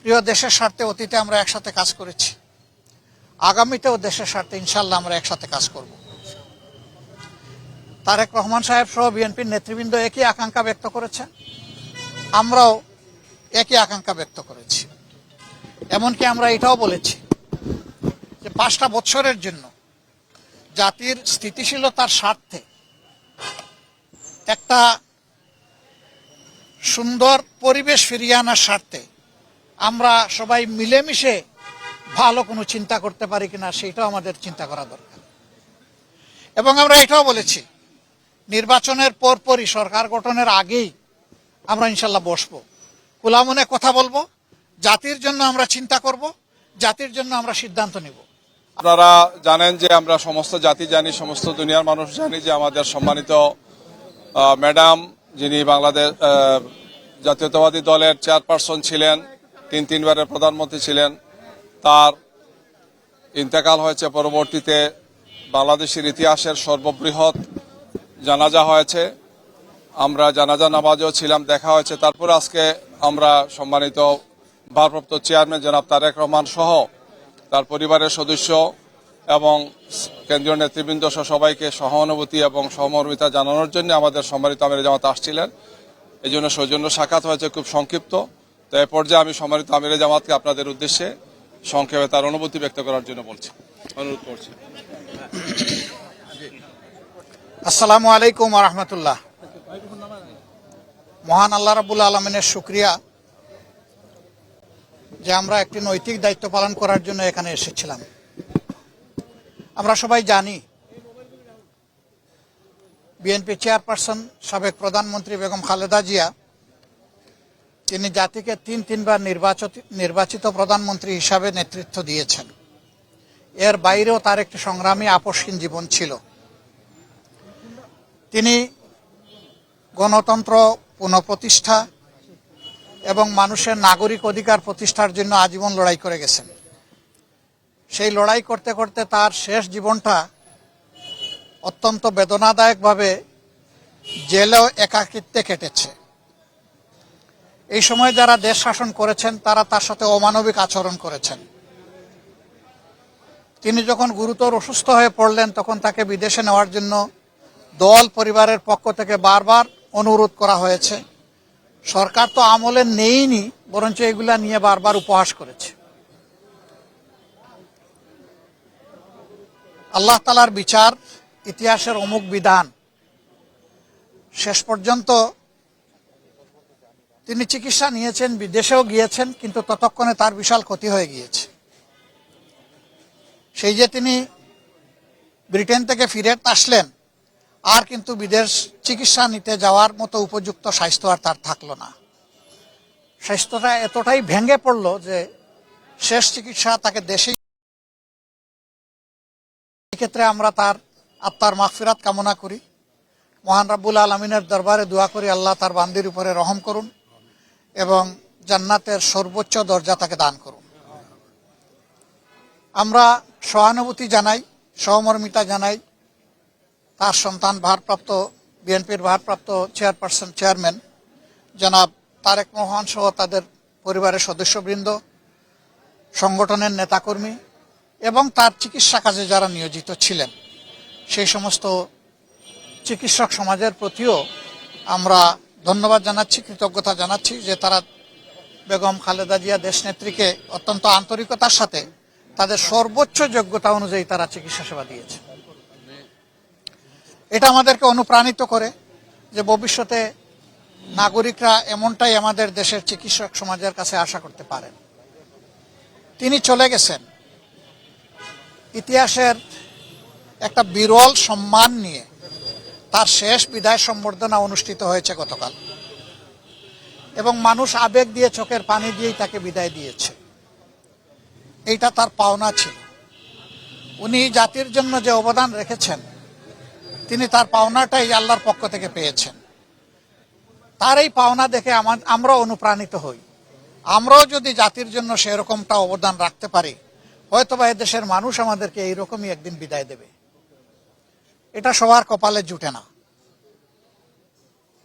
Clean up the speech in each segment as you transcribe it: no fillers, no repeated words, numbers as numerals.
প্রিয় দেশের স্বার্থে অতীতে আমরা একসাথে কাজ করেছি, আগামীতেও দেশের স্বার্থে ইনশাল্লাহ আমরা একসাথে কাজ করব। তারেক রহমান সাহেব সহ বিএনপির নেতৃবৃন্দ একই আকাঙ্ক্ষা ব্যক্ত করেছেন, আমরাও একই আকাঙ্ক্ষা ব্যক্ত করেছি। এমনকি আমরা এটাও বলেছি যে 5টা বছরের জন্য জাতির স্থিতিশীলতার স্বার্থে একটা সুন্দর পরিবেশ ফিরিয়ে আনার স্বার্থে আমরা সবাই মিলেমিশে ভালো কোনো চিন্তা করতে পারি কিনা সেটাও আমাদের চিন্তা করা দরকার। এবং আমরা এটাও বলেছি নির্বাচনের পরপরই, সরকার গঠনের আগেই আমরা ইনশাল্লাহ বসবো, খোলা মনে কথা বলবো, জাতির জন্য আমরা চিন্তা করব, জাতির জন্য আমরা সিদ্ধান্ত নিব। আপনারা জানেন যে আমরা সমস্ত জাতি জানি, সমস্ত দুনিয়ার মানুষ জানি যে আমাদের সম্মানিত ম্যাডাম, যিনি বাংলাদেশ জাতীয়তাবাদী দলের চেয়ারপারসন ছিলেন, তিনবারের প্রধানমন্ত্রী ছিলেন, তার ইন্তেকাল হয়েছে। পরবর্তীতে বাংলাদেশের ইতিহাসের সর্ববৃহৎ জানাজা হয়েছে, আমরা জানাজা নামাজও ছিলাম, দেখা হয়েছে। তারপরে আজকে আমরা সম্মানিত ভারপ্রাপ্ত চেয়ারম্যান জনাব তারেক রহমান সহ তার পরিবারের সদস্য এবং কেন্দ্রীয় নেতৃবৃন্দ সহ সবাইকে সহানুভূতি এবং সহমর্মিতা জানানোর জন্য আমাদের সম্মানিত আমিরে জামাত আসছিলেন। এই জন্য সৌজন্য সাক্ষাৎ হয়েছে, খুব সংক্ষিপ্ত। তো এ পর্যায়ে আমি সম্মানিত আমিরে জামাতকে আপনাদের উদ্দেশ্যে সংক্ষেপে তার অনুভূতি ব্যক্ত করার জন্য বলছি, অনুরোধ করছি। আসসালামু আলাইকুম ওয়া রাহমাতুল্লাহ। মহান আল্লাহ রাব্বুল আলামিনের শুকরিয়া যে আমরা একটি নৈতিক দায়িত্ব পালন করার জন্য এখানে এসেছিলাম। আমরা সবাই জানি বিএনপি চেয়ারপারসন সাবেক প্রধানমন্ত্রী বেগম খালেদা জিয়া, তিনি জাতিকে তিনবার নির্বাচিত প্রধানমন্ত্রী হিসাবে নেতৃত্ব দিয়েছেন। এর বাইরেও তার একটি সংগ্রামী আপসহীন জীবন ছিল। তিনি গণতন্ত্র পুনঃপ্রতিষ্ঠা এবং মানুষের নাগরিক অধিকার প্রতিষ্ঠার জন্য আজীবন লড়াই করে গেছেন। সেই লড়াই করতে করতে তার শেষ জীবনটা অত্যন্ত বেদনাদায়কভাবে জেলেও একাকিত্বে কেটেছে। এই সময় যারা দেশ শাসন করেছেন তারা তার সাথে অমানবিক আচরণ করেছেন। তিনি যখন গুরুতর অসুস্থ হয়ে পড়লেন তখন তাকে বিদেশে নেওয়ার জন্য দল পরিবারের পক্ষ থেকে বারবার অনুরোধ করা হয়েছে। সরকার তো আমলে নেইনি, বরঞ্চ এগুলা নিয়ে বারবার উপহাস করেছে। আল্লাহ তাআলার বিচার, ইতিহাসের অমুক বিধান, শেষ পর্যন্ত তিনি চিকিৎসা নিয়েছেন, বিদেশেও গিয়েছেন, কিন্তু ততক্ষণে তার বিশাল ক্ষতি হয়ে গিয়েছে। সেই যে তিনি ব্রিটেন থেকে ফিরে আসলেন, আর কিন্তু বিদেশ চিকিৎসা নিতে যাওয়ার মতো উপযুক্ত স্বাস্থ্য আর তার থাকলো না। স্বাস্থ্যটা এতটাই ভেঙে পড়লো যে শেষ চিকিৎসা তাকে দেশেই। এক্ষেত্রে আমরা তার আত্মার মাগফিরাত কামনা করি, মহান রাব্বুল আলামিনের দরবারে দোয়া করি আল্লাহ তার বান্দির উপরে রহম করুন এবং জান্নাতের সর্বোচ্চ দরজা তাকে দান করুন। আমরা সহানুভূতি জানাই, সহমর্মিতা জানাই তার সন্তান বিএনপির ভারপ্রাপ্ত চেয়ারম্যান জনাব তারেক রহমান সহ তাদের পরিবারের সদস্যবৃন্দ, সংগঠনের নেতাকর্মী এবং তার চিকিৎসা কাজে যারা নিয়োজিত ছিলেন সেই সমস্ত চিকিৎসক সমাজের প্রতিও আমরা ধন্যবাদ জানাচ্ছি, কৃতজ্ঞতা জানাচ্ছি যে তারা বেগম খালেদা জিয়া দেশনেত্রীকে অত্যন্ত আন্তরিকতার সাথে তাদের সর্বোচ্চ যোগ্যতা অনুযায়ী তারা চিকিৎসা সেবা দিয়েছে। এটা আমাদেরকে অনুপ্রাণিত করে যে ভবিষ্যতে নাগরিকরা এমনটাই আমাদের দেশের চিকিৎসক সমাজের কাছে আশা করতে পারেন। তিনি চলে গেছেন ইতিহাসের একটা বিরল সম্মান নিয়ে। তার শেষ বিদায় সম্বর্ধনা অনুষ্ঠিত হয়েছে গতকাল এবং মানুষ আবেগ দিয়ে, চোখের পানি দিয়েই তাকে বিদায় দিয়েছে। এইটা তার পাওনা ছিল। উনি জাতির জন্য যে অবদান রেখেছেন তিনি তার পাওনাটাই আল্লাহর পক্ষ থেকে পেয়েছেন। তার এই পাওনা দেখে আমরাও অনুপ্রাণিত হই। আমরাও যদি জাতির জন্য সেরকমটা অবদান রাখতে পারি, হয়তোবা এদেশের মানুষ আমাদেরকে এইরকমই একদিন বিদায় দেবে। এটা সবার কপালে জুটে না।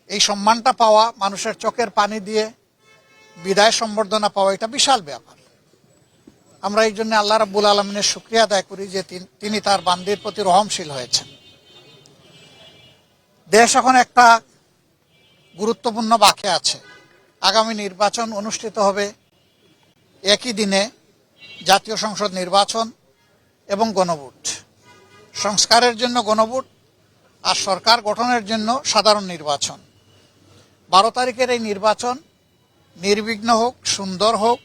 এই সম্মানটা পাওয়া, মানুষের চোখের পানি দিয়ে বিদায় সম্বর্ধনা পাওয়া এটা বিশাল ব্যাপার। আমরা এই জন্য আল্লাহ রাব্বুল আলমিনের শুকরিয়া আদায় করি যে তিনি তার বান্দির প্রতি রহমশীল হয়েছেন। দেশ এখন একটা গুরুত্বপূর্ণ বাঁকে আছে। আগামী নির্বাচন অনুষ্ঠিত হবে একই দিনে, জাতীয় সংসদ নির্বাচন এবং গণভোট। সংস্কারের জন্য গণভোট আর সরকার গঠনের জন্য সাধারণ নির্বাচন। 12 তারিখের এই নির্বাচন নির্বিঘ্ন হোক, সুন্দর হোক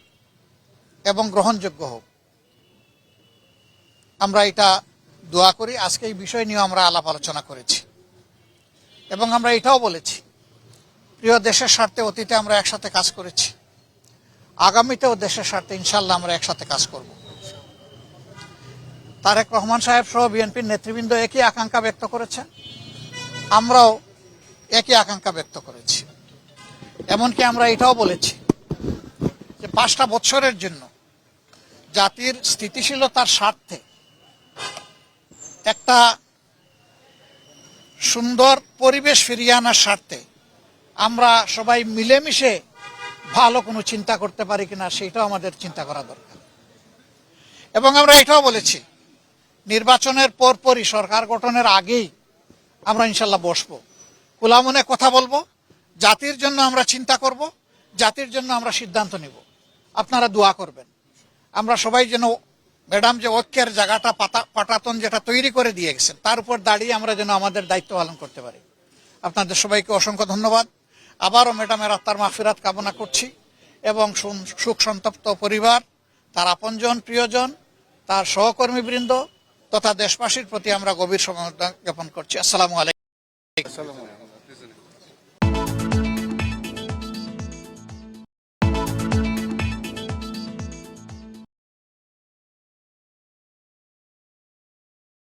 এবং গ্রহণযোগ্য হোক, আমরা এটা দোয়া করি। আজকে এই বিষয় নিয়ে আমরা আলাপ আলোচনা করেছি এবং আমরা এটাও বলেছি, প্রিয় দেশের স্বার্থে অতীতে আমরা একসাথে কাজ করেছি, আগামীতেও দেশের স্বার্থে ইনশাল্লাহ আমরা একসাথে কাজ করব। তারেক রহমান সাহেব সহ বিএনপির নেতৃবৃন্দ একই আকাঙ্ক্ষা ব্যক্ত করেছেন, আমরাও একই আকাঙ্ক্ষা ব্যক্ত করেছি। এমনকি আমরা এটাও বলেছি যে 5টা বছরের জন্য জাতির স্থিতিশীলতার স্বার্থে একটা সুন্দর পরিবেশ ফিরিয়ে আনার স্বার্থে আমরা সবাই মিলেমিশে ভালো কোনো চিন্তা করতে পারি কিনা সেটাও আমাদের চিন্তা করা দরকার। এবং আমরা এটাও বলেছি, নির্বাচনের পরপরই, সরকার গঠনের আগেই আমরা ইনশাল্লাহ বসবো, খোলা মনে কথা বলবো, জাতির জন্য আমরা চিন্তা করব, জাতির জন্য আমরা সিদ্ধান্ত নিব। আপনারা দোয়া করবেন আমরা সবাই যেন ম্যাডাম যে ঐক্যের জায়গাটা পাটাতন যেটা তৈরি করে দিয়ে গেছেন তার উপর দাঁড়িয়ে আমরা যেন আমাদের দায়িত্ব পালন করতে পারি। আপনাদের সবাইকে অসংখ্য ধন্যবাদ। আবারও ম্যাডামের আত্মার মাগফিরাত কামনা করছি এবং সুখ সন্তপ্ত পরিবার, তার আপনজন, প্রিয়জন, তার সহকর্মীবৃন্দ তথা দেশবাসীর প্রতি আমরা গভীর সমবেদনা জ্ঞাপন করছি। আসসালামু আলাইকুম।